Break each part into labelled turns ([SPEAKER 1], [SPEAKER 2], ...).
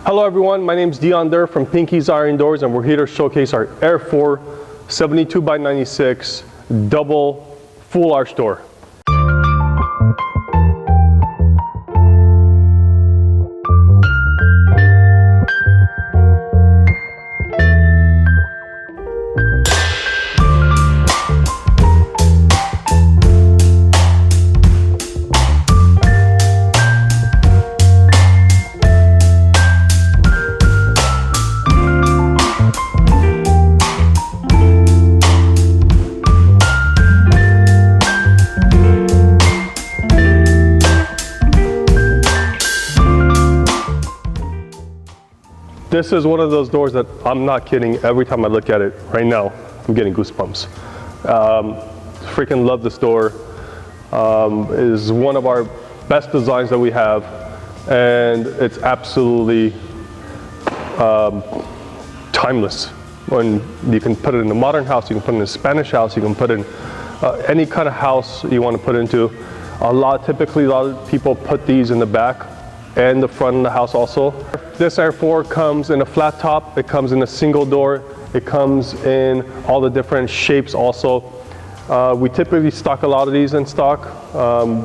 [SPEAKER 1] Hello everyone, my name is Dion Durr from Pinky's Iron Doors, and we're here to showcase our Air 4 72x96 double full arch door. This is one of those doors that I'm not kidding. Every time I look at it right now, I'm getting goosebumps. Freaking love this door. Is one of our best designs that we have, and it's absolutely timeless. When you can put it in a modern house, you can put it in a Spanish house, you can put it in any kind of house you want to put into. Typically a lot of people put these in the back and the front of the house also. This Air 4 comes in a flat top, it comes in a single door, it comes in all the different shapes also. We typically stock a lot of these in stock.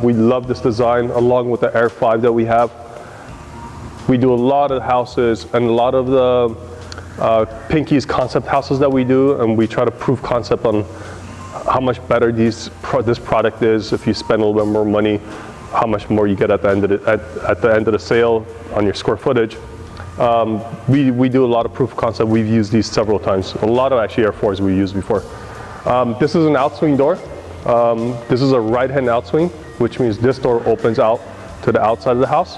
[SPEAKER 1] We love this design along with the Air 5 that we have. We do a lot of houses and a lot of the Pinky's concept houses that we do, and we try to prove concept on how much better this product is if you spend a little bit more money, how much more you get at the end of the sale on your square footage. We do a lot of proof of concept. We've used these several times. A lot of actually Air 4s we used before. This is an outswing door. This is a right-hand outswing, which means this door opens out to the outside of the house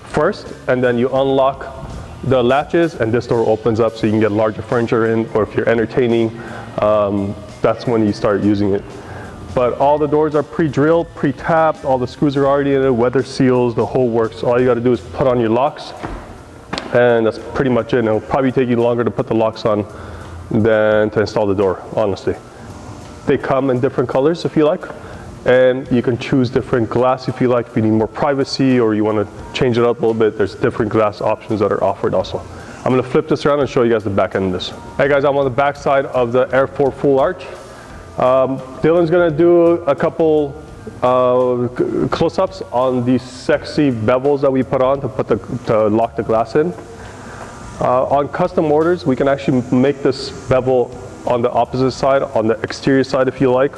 [SPEAKER 1] first, and then you unlock the latches and this door opens up so you can get larger furniture in, or if you're entertaining, that's when you start using it. But all the doors are pre-drilled, pre-tapped, all the screws are already in it, weather seals, the whole works. All you gotta do is put on your locks, and that's pretty much it. And it'll probably take you longer to put the locks on than to install the door, honestly. They come in different colors if you like, and you can choose different glass if you like. If you need more privacy or you wanna change it up a little bit, there's different glass options that are offered also. I'm gonna flip this around and show you guys the back end of this. Hey guys, I'm on the back side of the Air 4 full arch. Dylan's gonna do a couple close-ups on these sexy bevels that we put on to lock the glass in. On custom orders, we can actually make this bevel on the opposite side, on the exterior side if you like.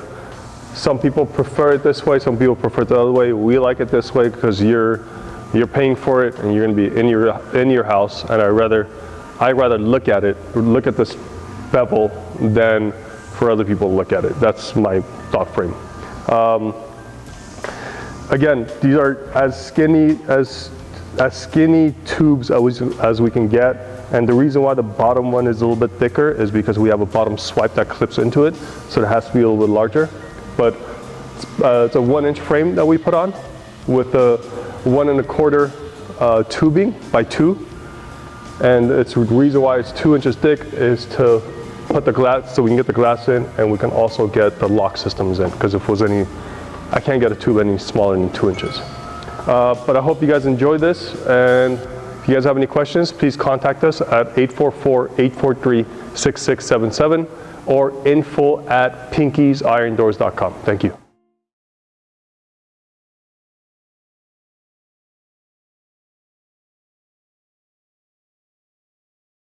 [SPEAKER 1] Some people prefer it this way, some people prefer it the other way. We like it this way because you're paying for it and you're gonna be in your house, and I'd rather look at this bevel than for other people to look at it. That's my thought frame. Again, these are as skinny tubes as we can get, and the reason why the bottom one is a little bit thicker is because we have a bottom swipe that clips into it, so it has to be a little bit larger. But it's a 1-inch frame that we put on with a 1 1/4 tubing by 2, and it's the reason why it's 2 inches thick is to put the glass, so we can get the glass in, and we can also get the lock systems in, because if it was I can't get a tube any smaller than 2 inches. But I hope you guys enjoy this, and if you guys have any questions, please contact us at 844-843-6677 or info@pinkysirondoors.com. Thank you.